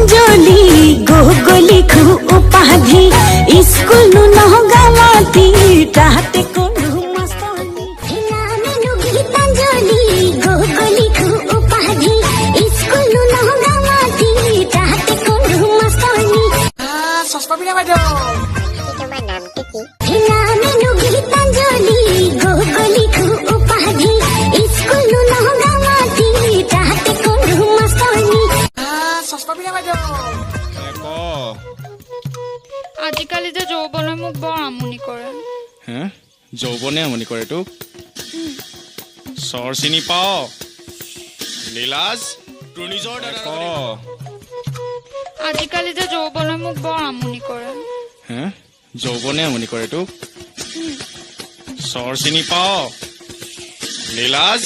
गीतांजलि गोगोली खु उपाधि स्कूल नु नहगावाती चाहते कोनु मस्तानी नामेनु गीतांजलि गोगोली खु उपाधि स्कूल नु नहगावाती चाहते कोनु मस्तानी सस्ता बिना बाजो তোমার নামটা কি नामेनु गीतांजलि गोगोली खु उपाधि स्कूल नु नहगावाती चाहते कोनु मस्तानी सस्ता बिना बाजो আজিকালি যে যৌবনে মোক বৰ আমনি কৰে হে যৌবনে আমনি কৰে তোক চৰ চিনি পাও নীলাজ তোৰ নিজৰ দাদা আজিকালি যে যৌবনে মোক বৰ আমনি কৰে হে যৌবনে আমনি কৰে তোক চৰ চিনি পাও নীলাজ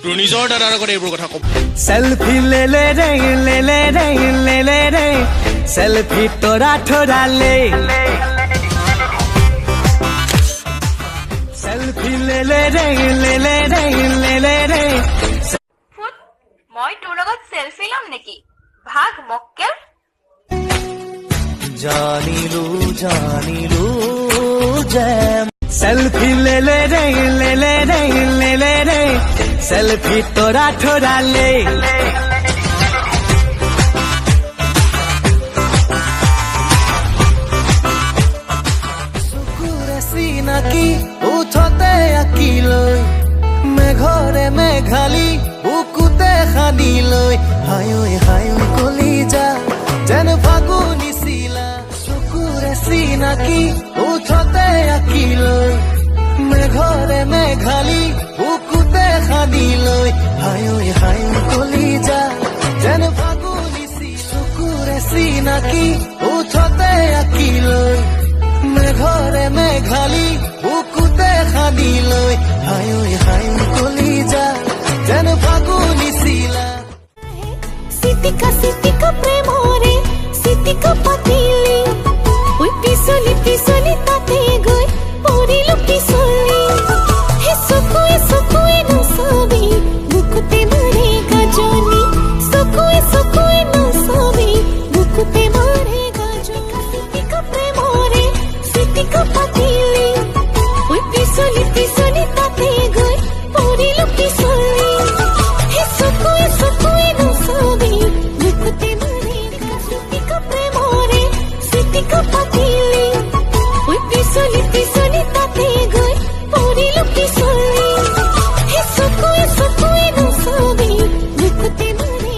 তোৰ নিজৰ দাদাৰ আগত এইবোৰ কথা কব सेल्फी ले ले रे ले ले रे ले ले रे सेल्फी तोरा ठोरा ले सेल्फी ले ले रे ले ले रे ले ले रे মই তোৰ লগত সেলফি লম নেকি ভাগ মক্কেল जानिलू जैम सेल्फी ले ले रे ले ले रे ले ले रे सेल्फी तोरा ठोरा ले सुकुरे सीना की उठते अकिলৈ মেঘৰে মেঘালি বুকুতে খানি লৈ হায় কলিজা যেন ফাগুনি শিলা চকুৰে চিনাকি উঠতে আঁকিলৈ মেঘৰে মেঘালি বুকুতে খানি লৈ হায় কলিজা যেন ফাগুনি শিলা চকুৰে চিনাকি উঠতে আঁকিলৈ মেঘৰে মেঘালি বুকুতে খানি লৈ হায় কলিজা যেন ফাগুনি শিলা सितिका प्रेम रे सितिका पातिली ओइ पिसली ताते गई परिलो पिसली हे सकुए न सबी बुकुते मारे गजनी सकुए न सबी बुकुते मारे गजनी सितिका प्रेम रे सितिका पातिली ओइ पिसली ताते गई परिलो पिसली हे सकुए न सबी बुकुते मारे सितिका प्रेम रे सितिका पातिली ओइ पिसली ताते गई परिलो पिसली हे सकुए न सबी बुकुते मारे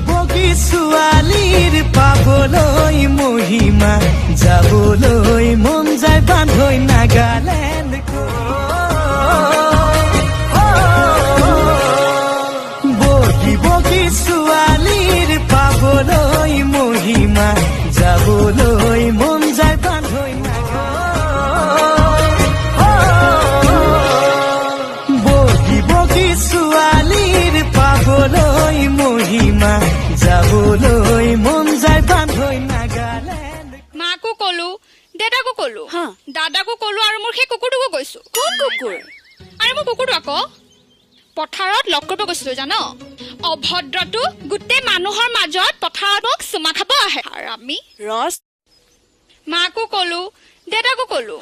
বগী ছোৱালীৰ পাবলৈ মহিমা যাবলৈ মন যায় বান্ধৈ নাগালেণ্ড বগী ছোৱালীৰ পাবলৈ মহিমা যাবলৈ মন যায় বান্ধৈ বগী ছোৱালীৰ পাবলৈ মহিমা যাবলৈ মন যায় বান্ধৈ নাগালেণ্ড মাকো কলো দেউতাকো কলো দাদাকো কলো আৰু মোৰ সেই কুকুৰটোকো কৈছো কোন কুকুৰ আৰু মোৰ কুকুৰটো আকৌ পথাৰত লগ কৰিব গৈছিলো জান অভদ্ৰটো গোটেই মানুহৰ মাজত পথাৰত মোক চুমা খাব আহে আৰু আমি ৰস মাকো কলো দেউতাকো কলো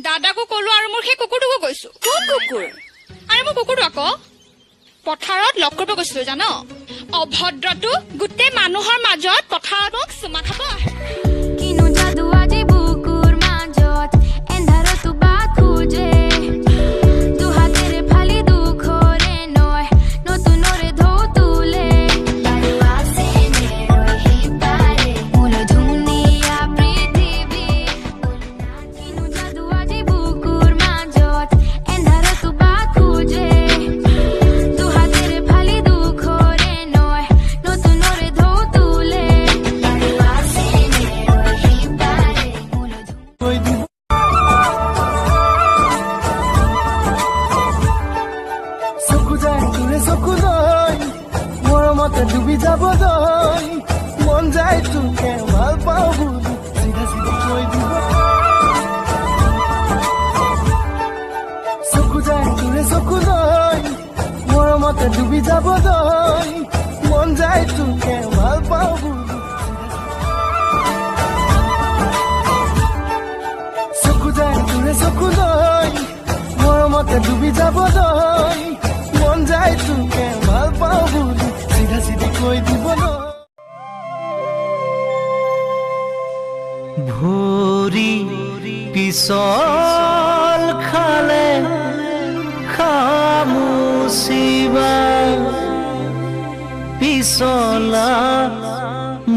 দাদাকো কলো আৰু মোৰ সেই কুকুৰটোকো কৈছো কোন কুকুৰ আৰু মোৰ কুকুৰটো আকৌ পথাৰত লগ কৰিব গৈছিলো জান অভদ্ৰটো গোটেই মানুহৰ মাজত পথাৰত মোক চুমা খাব আহে কিনো জাদু আজি বুকুৰ মাজত এন্ধাৰ তুবা খুজে দুহাতেৰে ফালি দুখৰে নয় নতুনৰে ঢৌ তুলে মোলৈ ধুনীয়া পৃথিৱী কিনো জাদু আজি বুকুৰ মাজত এন্ধাৰ তুবা খুজে দুহাতেৰে ফালি দুখৰে নয় নতুনৰে ঢৌ তুলে চকু যায় তোৰে চকু লৈ মৰমতে ডুবি যাবলৈ মন যায় তোকে ভাল পাওঁ বুলি চিধা কৈ দিব চকু যায় তোৰে চকু লৈ মৰমতে ডুবি যাবলৈ মন যায় তোকে ভাল পাওঁ বুলি পিছল খালে খামুচিবা পিছলা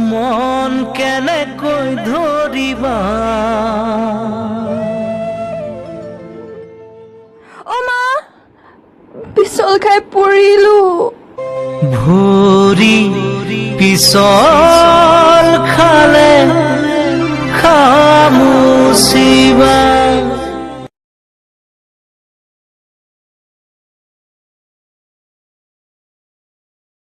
মন কেনেকৈ ধৰিবা পিছল খাই পৰিলো ভৰি পিছল খালে খামুচিবা